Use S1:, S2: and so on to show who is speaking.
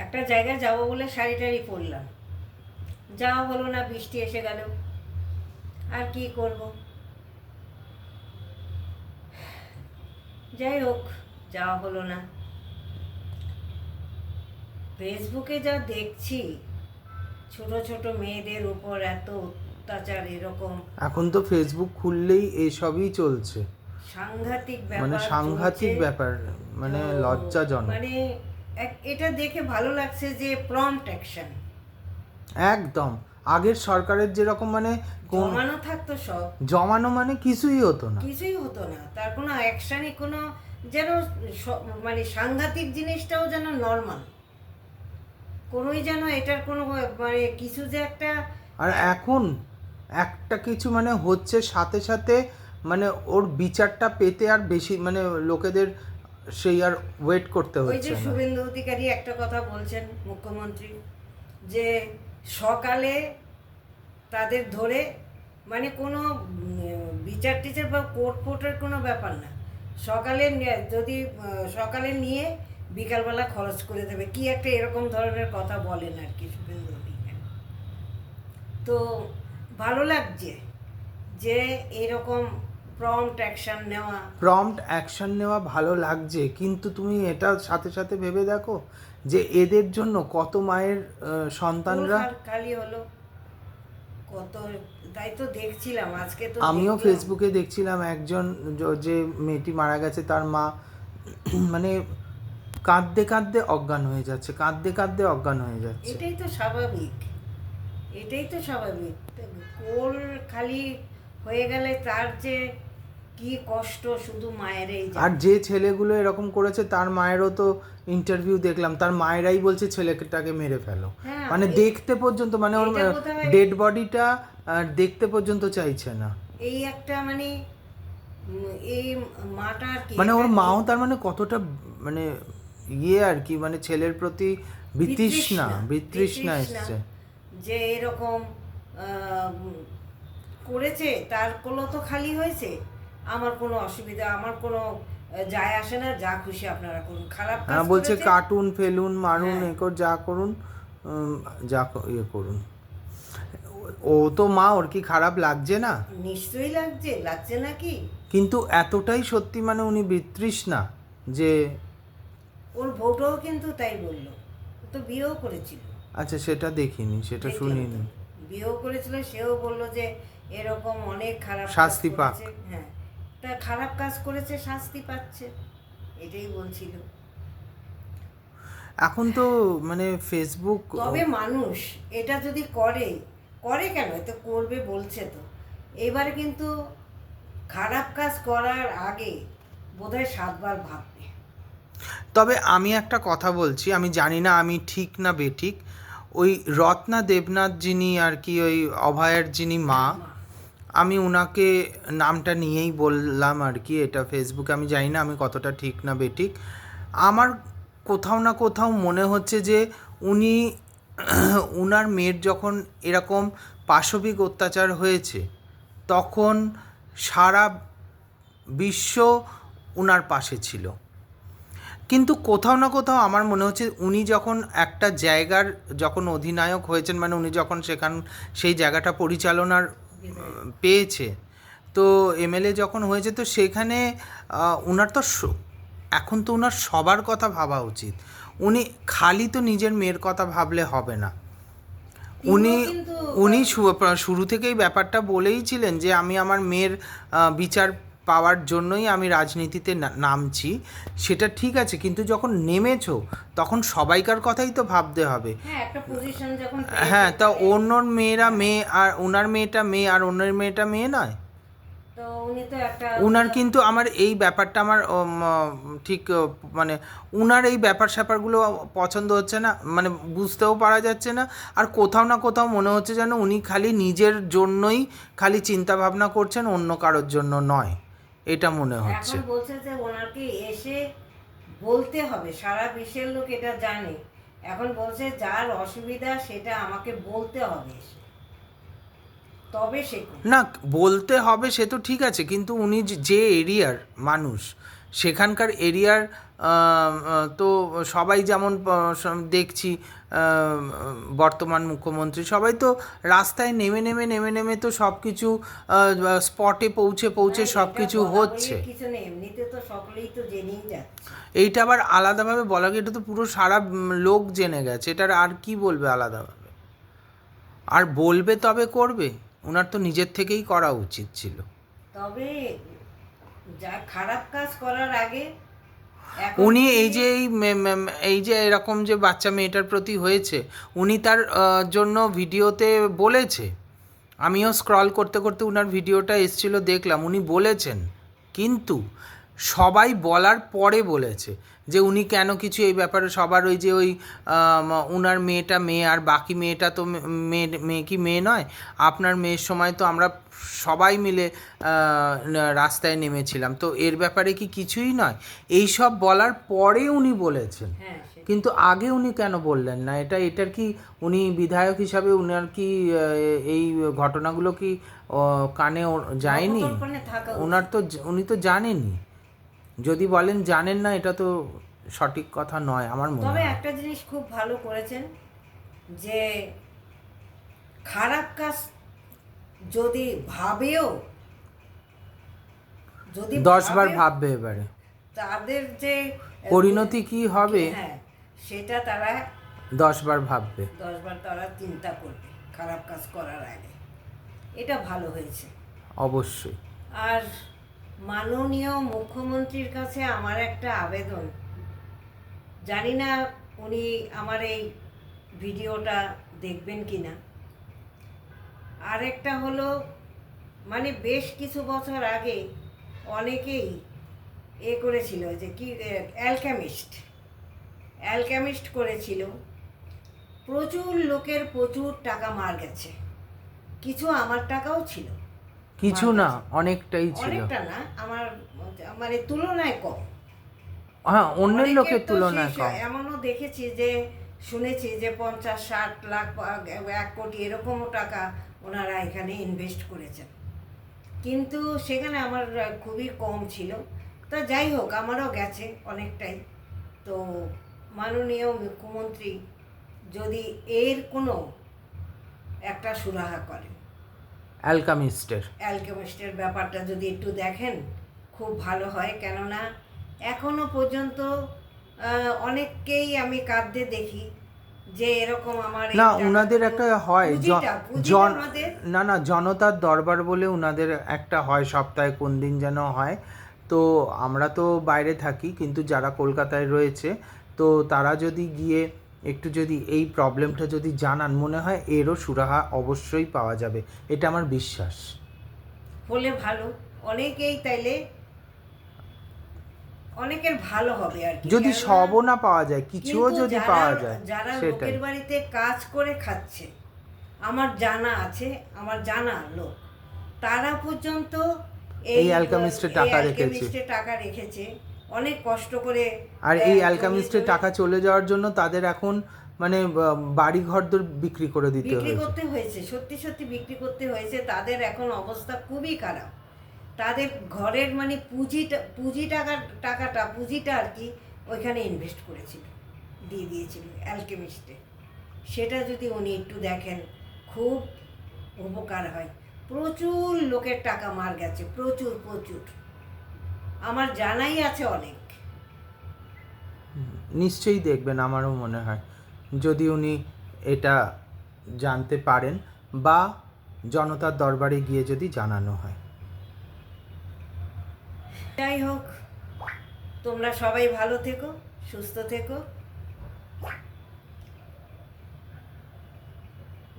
S1: একটা জায়গায় যাবো বলে শাড়ি টাড়ি পরলাম, যাওয়া হলো না, বৃষ্টি এসে গেল। আর কি করব, যাই হোক, যাওয়া হলো না। ফেসবুকে যা দেখছি, ছোট ছোট মেয়েদের উপর এত অত্যাচার, এরকম
S2: এখন তো ফেসবুক খুললেই এসবই চলছে,
S1: সাংঘাতিক
S2: মানে
S1: ব্যাপার চলছে।
S2: সাংঘাতিক ব্যাপার, মানে
S1: তো
S2: লজ্জাজনক।
S1: মানে এটা দেখে ভালো লাগছে যে প্রম্পট অ্যাকশন,
S2: একদম আগের সরকারের যেরকম মানে কোন
S1: জমানো থাকতো সব,
S2: জমানো মানে কিছুই হতো না।
S1: কিছুই হতো না, তার কোনো অ্যাকশনই কোনো, যেন মানে সাংঘাতিক জিনিসটাও যেন নর্মাল, কোনোই যেন এটার কোনো মানে কিছু যে একটা
S2: আর এখন একটা কিছু মানে হচ্ছে সাথে সাথে মানে ওর বিচারটা পেতে আর বেশি মানে লোকেদের সেই আর ওয়েট করতে
S1: ওই যে
S2: হচ্ছে না।
S1: শুভেন্দু অধিকারী একটা কথা বলছেন মুখ্যমন্ত্রী, যে সকালে তাদের ধরে, মানে কোনো বিচার টিচার বা কোর্ট ফোর্টের কোনো ব্যাপার না, সকালে যদি সকালে নিয়ে বিকালবেলা খরচ করে দেবে, কি একটা এরকম ধরনের কথা বলেন আর কি শুভেন্দু অধিকারী। তো ভালো লাগছে যে এরকম প্রম্পট অ্যাকশন নেওয়া।
S2: প্রম্পট অ্যাকশন নেওয়া ভালো লাগছে, কিন্তু তুমি এটা সাথে সাথে ভেবে দেখো যে এদের জন্য কত মায়ের সন্তানরা।
S1: খালি হলো কত, তাই তো দেখছিলাম আজকে তো
S2: আমিও
S1: দেখলাম।
S2: ফেসবুকে দেখছিলাম একজন যে মেয়েটি মারা গেছে তার মা মানে কাঁদতে কাঁদতে অজ্ঞান হয়ে যাচ্ছে, কাঁদতে কাঁদতে অজ্ঞান হয়ে যাচ্ছে।
S1: এটাই তো স্বাভাবিক, এটাই তো স্বাভাবিক। কোল খালি হয়ে গেলে তার যে কি কষ্ট শুধু মায়েরই
S2: আর
S1: জানে।
S2: যে ছেলেগুলো এরকম করেছে তার মায়েরও তো ইন্টারভিউ দেখলাম, তার মায়েরাই বলছে ছেলেটাকে মেরে ফেলো,
S1: হ্যাঁ,
S2: মানে দেখতে পর্যন্ত মানে ওর
S1: এইটা বোধহয়
S2: ডেড বডিটা দেখতে পর্যন্ত চাইছে না।
S1: এই একটা মানে এই মাটা আর কি
S2: মানে ওর
S1: এটা
S2: মাও তার মানে কতটা মানে ইয়ে আর কি, মানে ছেলের প্রতি বিতৃষ্ণা
S1: বিতৃষ্ণা,
S2: বিতৃষ্ণা এসছে।
S1: যে এরকম আহ, করেছে, তার কোলো তো খালি হয়েছে, আমার কোনো অসুবিধা, আমার কোনো যায় আসে না, যা খুশি আপনারা করুন, খারাপ কাজ
S2: হ্যাঁ বলছে
S1: করেছে।
S2: কার্টুন ফেলুন মারুন
S1: হ্যাঁ,
S2: যা করুন, যা ইয়ে করুন। ও তো মা, ওর কি খারাপ লাগছে না?
S1: নিশ্চয়ই লাগছে, লাগছে না কি?
S2: কিন্তু এতটাই সত্যি মানে উনি বিতৃষ্ণা যে।
S1: ওর বউটাও কিন্তু তাই বললো, ও তো বিয়েও করেছিল।
S2: আচ্ছা সেটা দেখিনি, সেটা
S1: দেখলাম তো,
S2: শুনিনি।
S1: বিয়েও করেছিল, সেও বললো যে এরকম অনেক খারাপ কাজ
S2: শাস্তি পাক।
S1: করেছে। হ্যাঁ, তা খারাপ কাজ করেছে, শাস্তি পাচ্ছে, এটাই বলছিল।
S2: এখন তো মানে ফেসবুক।
S1: তবে মানুষ এটা যদি করে, করে কেন, এ তো করবে বলছে তো, এবারে কিন্তু খারাপ কাজ করার আগে বোধহয় 7 বার ভাববে।
S2: তবে আমি একটা কথা বলছি, আমি জানি না আমি ঠিক না বেঠিক, ওই রত্না দেবনাথ যিনি আর কি ওই অভয়ের যিনি মা,
S1: মা,
S2: আমি ওনাকে নামটা নিয়েই বললাম আর কি, এটা ফেসবুকে আমি জানি না আমি কতটা ঠিক না বেঠিক। আমার কোথাও না কোথাও মনে হচ্ছে যে উনি উনার মেয়ের যখন এরকম পাশবিক অত্যাচার হয়েছে তখন সারা বিশ্ব উনার পাশে ছিল। কিন্তু কোথাও না কোথাও আমার মনে হচ্ছে উনি যখন একটা জায়গার যখন অধিনায়ক হয়েছেন, মানে উনি যখন সেই জায়গাটা পরিচালনার পেয়েছে, তো এমএলএ যখন হয়েছে, তো সেখানে উনার তো এখন তো উনার সবার কথা ভাবা উচিত। উনি খালি তো নিজের মেয়ের কথা ভাবলে হবে না। উনি
S1: তিনিও কিন্তু
S2: উনি শুরু থেকেই ব্যাপারটা বলেইছিলেন যে আমি আমার মেয়ের বিচার পাওয়ার জন্যই আমি রাজনীতিতে নামছি। সেটা ঠিক আছে, কিন্তু যখন নেমেছো তখন সবাইকার কথাই তো ভাবতে হবে।
S1: হ্যাঁ, একটা পজিশন যখন পেয়েছে
S2: হ্যাঁ, তা
S1: তাকে,
S2: অন্যর মেয়েরা
S1: হ্যাঁ,
S2: মেয়ে আর ওনার মেয়েটা মেয়ে আর অন্যের মেয়েটা মেয়ে নয়।
S1: তো উনি তো একটা
S2: উনার কিন্তু আমার এই ব্যাপারটা আমার ঠিক মানে উনার এই ব্যাপার স্যাপারগুলো পছন্দ হচ্ছে না, মানে বুঝতেও পারা যাচ্ছে না। আর কোথাও না কোথাও মনে হচ্ছে যেন উনি খালি নিজের জন্যই খালি চিন্তা ভাবনা করছেন, অন্য কারোর জন্য নয়, এটা মনে হচ্ছে।
S1: এখন বলছে যে ওনাকে এসে বলতে হবে, সারা বিশ্বের লোক এটা জানে, এখন বলছে যার অসুবিধা সেটা আমাকে বলতে হবে এসে, তবে সে করবে।
S2: না, বলতে হবে সে তো ঠিক আছে, কিন্তু উনি যে এরিয়ার মানুষ সেখানকার এরিয়ার তো সবাই যেমন দেখছি বর্তমান মুখ্যমন্ত্রী সবাই তো রাস্তায় নেমে তো সব কিছু স্পটে পৌঁছে সব কিছু হচ্ছে।
S1: কিছু নেই, এমনিতে তো সকলেই তো জেনেই যাচ্ছে।
S2: এইটা আবার আলাদাভাবে বলা গিয়ে এটা তো পুরো সারা লোক জেনে গেছে, এটার আর কি বলবে আলাদাভাবে? আর বলবে তবে করবে, ওনার তো নিজের থেকেই করা উচিত ছিল।
S1: তবে যা খারাপ কাজ করার আগে
S2: উনি এই যে এরকম যে বাচ্চা মেয়েটার প্রতি হয়েছে, উনি তার জন্য ভিডিওতে বলেছে, আমিও স্ক্রল করতে করতে উনার ভিডিওটা এসেছিল দেখলাম, উনি বলেছেন, কিন্তু সবাই বলার পরে বলেছে যে উনি কেন কিছু এই ব্যাপারে সবার ওই যে ওই উনার মেয়েটা মেয়ে আর বাকি মেয়েটা তো মেয়ে কি মেয়ে নয়, আপনার মেয়ের সময় তো আমরা সবাই মিলে রাস্তায় নেমেছিলাম, তো এর ব্যাপারে কি কিছুই নয়, এই সব বলার পরে উনি বলেছেন।
S1: হ্যাঁ,
S2: কিন্তু আগে উনি কেন বললেন না? এটার কি উনি বিধায়ক হিসাবে উনার কি এই ঘটনাগুলো কি কানে যায়নি? ওনার তো উনি তো জানেনই। যদি বলেন জানেন না, এটা তো সঠিক কথা নয় আমার মনে
S1: তবে
S2: হয়।
S1: একটা জিনিস খুব ভালো করেছেন যে খারাপ কাজ যদি ভাবেও, যদি
S2: 10 বার ভাববে এবারে
S1: তাদের যে
S2: পরিণতি কি হবে,
S1: হ্যাঁ সেটা তারা
S2: 10 বার ভাববে।
S1: 10 বার তারা চিন্তা করবে খারাপ কাজ করার আগে। এটা ভালো হয়েছে
S2: অবশ্যই।
S1: আর মাননীয় মুখ্যমন্ত্রীর কাছে আমার একটা আবেদন, জানি না উনি আমার এই ভিডিওটা দেখবেন কি না। আরেকটা হলো, মানে বেশ কিছু বছর আগে অনেকেই করেছিল যে কি অ্যালকেমিস্ট করেছিল, প্রচুর লোকের প্রচুর টাকা মার গেছে, কিছু আমার টাকাও ছিল,
S2: কিছু না, অনেকটাই ছিল।
S1: অনেকটা না, আমার মানে তুলনায় কম।
S2: হ্যাঁ, অন্যের
S1: অনেকের
S2: লোকের
S1: তো
S2: তুলনায় কম।
S1: এমনও দেখেছি যে শুনেছি যে 50-60 লাখ 1 কোটি এরকমও টাকা ওনারা এখানে ইনভেস্ট করেছেন, কিন্তু সেখানে আমার খুবই কম ছিল। তা যাই হোক, আমারও গেছে অনেকটাই। তো মাননীয় মুখ্যমন্ত্রী যদি এর কোনো একটা সুরাহা করেন, অ্যালকেমিস্টের ব্যাপারটা যদি একটু দেখেন খুব ভালো হয়। কেননা এখনো পর্যন্ত অনেককেই আমি কাঁদতে দেখি যে এরকম আমার
S2: না, উনাদের একটা হয় না জনতার দরবার বলে উনাদের একটা হয়, সপ্তাহে কোন দিন যেন হয়। তো আমরা তো বাইরে থাকি, কিন্তু যারা কলকাতায় রয়েছে তো তারা যদি গিয়ে একটু যদি এই প্রবলেমটা যদি জানান, মনে হয় এরও সুরাহা অবশ্যই পাওয়া যাবে, এটা আমার বিশ্বাস।
S1: হলে ভালো, অনেকেই তাইলে অনেকের ভালো হবে আর কি।
S2: যদি সবও না পাওয়া যায়, কিছুও যদি পাওয়া যায়,
S1: যারা
S2: সেটাই।
S1: লোকের বাড়িতে কাজ করে খাচ্ছে, আমার জানা আছে, আমার জানা লোক, তারা পর্যন্ত
S2: এই অ্যালকেমিস্টের
S1: টাকা রেখেছে অনেক কষ্ট করে।
S2: আর এই অ্যালকেমিস্টের টাকা চলে যাওয়ার জন্য তাদের এখন মানে বাড়ি ঘরদোর বিক্রি করে দিতে
S1: হয়েছে, সত্যি সত্যি বিক্রি করতে হয়েছে। তাদের এখন অবস্থা খুবই খারাপ। তাদের ঘরের মানে পুঁজিটা আর কি ওইখানে ইনভেস্ট করেছিল, দিয়ে দিয়েছিল অ্যালকেমিস্টে। সেটা যদি উনি একটু দেখেন খুব উপকার হয়। প্রচুর লোকের টাকা মার গেছে, প্রচুর প্রচুর, আমার জানাই আছে অনেক।
S2: নিশ্চয়ই দেখবেন, আমারও মনে হয় যদি উনি এটা জানতে পারেন বা জনতার দরবারে গিয়ে যদি জানানো হয়।
S1: যাই হোক, তোমরা সবাই ভালো থেকো, সুস্থ থেকো।